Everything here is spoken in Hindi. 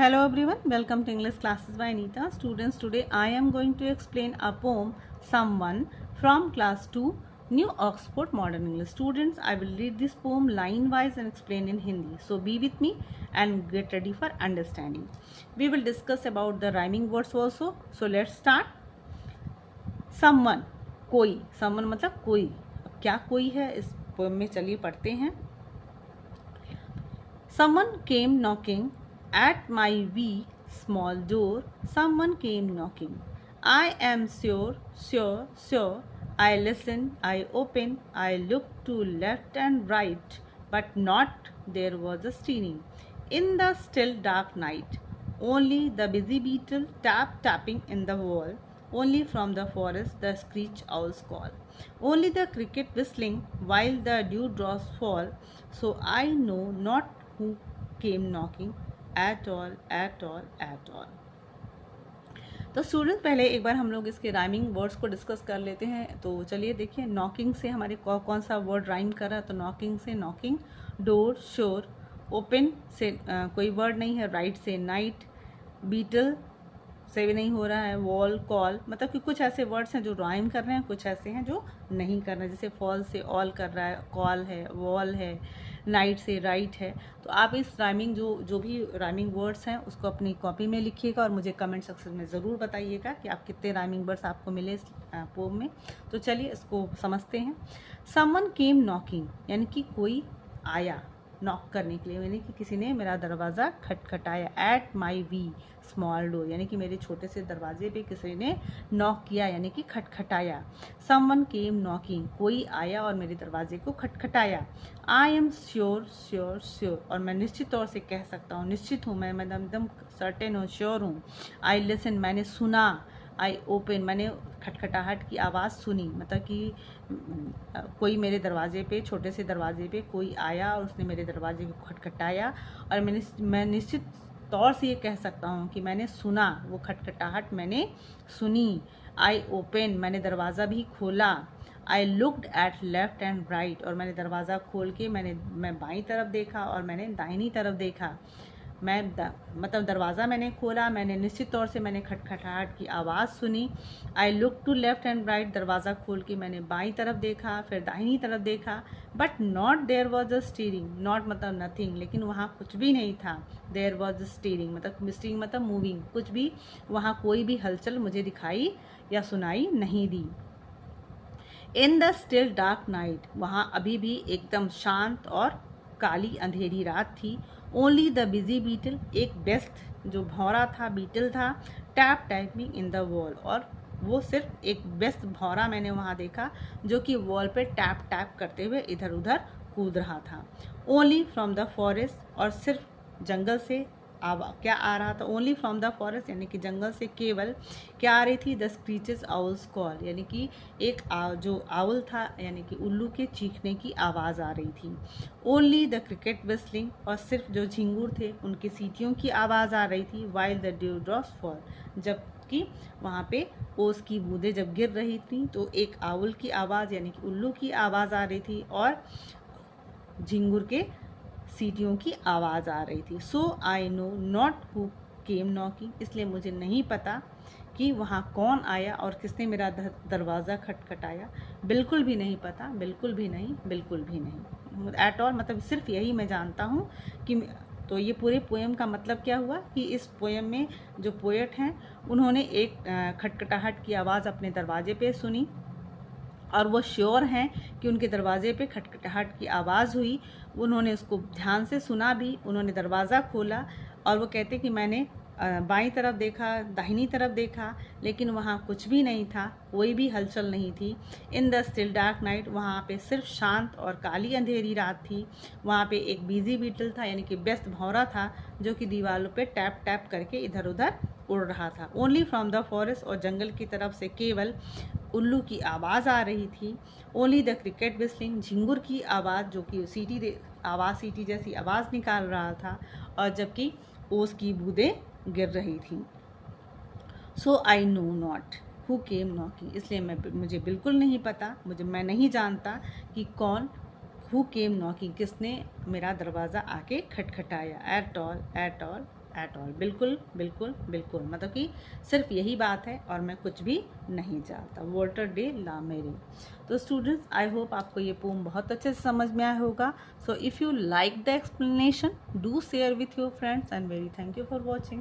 Hello everyone, welcome to English classes by Anita. Students, today I am going to explain a poem, Someone, from class 2, New Oxford Modern English. Students, I will read this poem line wise and explain in Hindi. So be with me and get ready for understanding. We will discuss about the rhyming words also. So let's start. Someone, कोई. Someone मतलब कोई. अब क्या कोई है इस poem में, चलिए पढ़ते हैं. Someone came knocking at my wee small door. Someone came knocking. I am sure. I listen, I open, I look to left and right, but not there was a stirring. In the still dark night, only the busy beetle tapping in the wall. Only from the forest the screech owls call. Only the cricket whistling while the dewdrops fall. So I know not who came knocking at all. तो स्टूडेंट, पहले एक बार हम लोग इसके राइमिंग वर्ड्स को डिस्कस कर लेते हैं. तो चलिए देखिए, नॉकिंग से हमारे कौन सा वर्ड राइम कर रहा है. तो नॉकिंग से नॉकिंग, डोर श्योर, ओपन से कोई वर्ड नहीं है, राइट से नाइट, बीटल से भी नहीं हो रहा है, वॉल, कॉल, मतलब कि कुछ ऐसे वर्ड्स हैं जो राइम कर रहे हैं, कुछ ऐसे हैं जो नहीं कर रहे हैं. जैसे फॉल से ऑल कर रहा है, कॉल है, वॉल है, नाइट से राइट है. तो आप इस राइमिंग जो भी राइमिंग वर्ड्स हैं उसको अपनी कॉपी में लिखिएगा और मुझे कमेंट सेक्शन में ज़रूर बताइएगा कि आप कितने राइमिंग वर्ड्स आपको मिले इस पोम में. तो चलिए इसको समझते हैं. समवन केम नॉकिंग यानी कि कोई आया नॉक करने के लिए, यानी कि किसी ने मेरा दरवाज़ा खटखटाया. At my V small door यानी कि मेरे छोटे से दरवाजे पे किसी ने नॉक किया यानी कि खटखटाया. समवन केम नॉकिंग, कोई आया और मेरे दरवाजे को खटखटाया. आई एम श्योर और मैं निश्चित तौर से कह सकता हूँ, निश्चित हूँ मैं, मतलब एकदम सर्टेन हूँ, श्योर हूँ. आई लिसन, मैंने सुना. आई ओपन, मैंने खटखटाहट की आवाज़ सुनी, मतलब कि कोई मेरे दरवाजे पे, छोटे से दरवाजे पे कोई आया और उसने मेरे दरवाजे को खटखटाया. और मैं निश्चित तौर से ये कह सकता हूँ कि मैंने सुना, वो खटखटाहट मैंने सुनी. आई ओपन, मैंने दरवाज़ा भी खोला. I looked at left and right, और मैंने दरवाज़ा खोल के मैं बाईं तरफ देखा और मैंने दाहिनी तरफ देखा. मतलब दरवाज़ा मैंने खोला, मैंने निश्चित तौर से मैंने खटखटाहट की आवाज़ सुनी. I look to left and right, दरवाज़ा खोल के मैंने बाईं तरफ देखा, फिर दाहिनी तरफ देखा. But not there was a stirring, not मतलब नथिंग, लेकिन वहाँ कुछ भी नहीं था. देयर वॉज अ स्टीयरिंग मतलब मूविंग, कुछ भी वहाँ कोई भी हलचल मुझे दिखाई या सुनाई नहीं दी. In the still dark night, वहाँ अभी भी एकदम शांत और काली अंधेरी रात थी. ओनली द बिजी बीटल, एक व्यस्त जो भौरा था बीटल था, टैपिंग इन द वॉल, और वो सिर्फ एक व्यस्त भौरा मैंने वहाँ देखा जो कि वॉल पे टैप करते हुए इधर उधर कूद रहा था. ओनली फ्रॉम द फॉरेस्ट, और सिर्फ जंगल से क्या आ रहा था. ओनली फ्रॉम द फॉरेस्ट यानी कि जंगल से केवल क्या आ रही थी. द स्क्रीचेस आउल्स कॉल, यानी कि एक जो आउल था यानी कि उल्लू के चीखने की आवाज़ आ रही थी. ओनली द क्रिकेट विस्लिंग, और सिर्फ जो झिंगुर थे उनकी सीटियों की आवाज़ आ रही थी. वाइल द ड्यूड्रॉप्स फॉल, जबकि वहाँ पे ओस की बूंदें जब गिर रही थी तो एक आउल की आवाज़ यानी कि उल्लू की आवाज़ आ रही थी और झिंगुर के सीटियों की आवाज़ आ रही थी. So I know not who came knocking, इसलिए मुझे नहीं पता कि वहाँ कौन आया और किसने मेरा दरवाज़ा खटखटाया. बिल्कुल भी नहीं पता, बिल्कुल भी नहीं. एट ऑल मतलब सिर्फ यही मैं जानता हूँ कि. तो ये पूरे पोएम का मतलब क्या हुआ कि इस पोएम में जो पोएट हैं उन्होंने एक खटखटाहट की आवाज़ अपने दरवाजे पे सुनी और वो श्योर हैं कि उनके दरवाजे पे खटखटाहट की आवाज़ हुई. उन्होंने उसको ध्यान से सुना भी, उन्होंने दरवाज़ा खोला और वो कहते कि मैंने बाईं तरफ देखा, दाहिनी तरफ देखा, लेकिन वहाँ कुछ भी नहीं था, कोई भी हलचल नहीं थी. इन द स्टिल डार्क नाइट, वहाँ पे सिर्फ शांत और काली अंधेरी रात थी. वहाँ पे एक बिजी बीटल था यानी कि व्यस्त भौरा था जो कि दीवारों पे टैप करके इधर उधर उड़ रहा था. ओनली फ्रॉम द फॉरेस्ट, और जंगल की तरफ से केवल उल्लू की आवाज़ आ रही थी. ओनली द क्रिकेट विस्लिंग, झिंगुर की आवाज़ जो कि सीटी जैसी आवाज़ निकाल रहा था, और जबकि ओस की बूंदें गिर रही थी. So I know not who came knocking, इसलिए मुझे बिल्कुल नहीं पता, मैं नहीं जानता कि कौन, हु केम नॉकिंग किसने मेरा दरवाज़ा आके खटखटाया. एट ऑल एट ऑल, बिल्कुल बिल्कुल बिल्कुल, मतलब कि सिर्फ यही बात है और मैं कुछ भी नहीं चाहता। वॉल्टर डे ला मेरी। तो स्टूडेंट्स, आई होप आपको ये पोम बहुत अच्छे से समझ में आया होगा। So if you like the explanation, do share with your friends and very thank you for watching.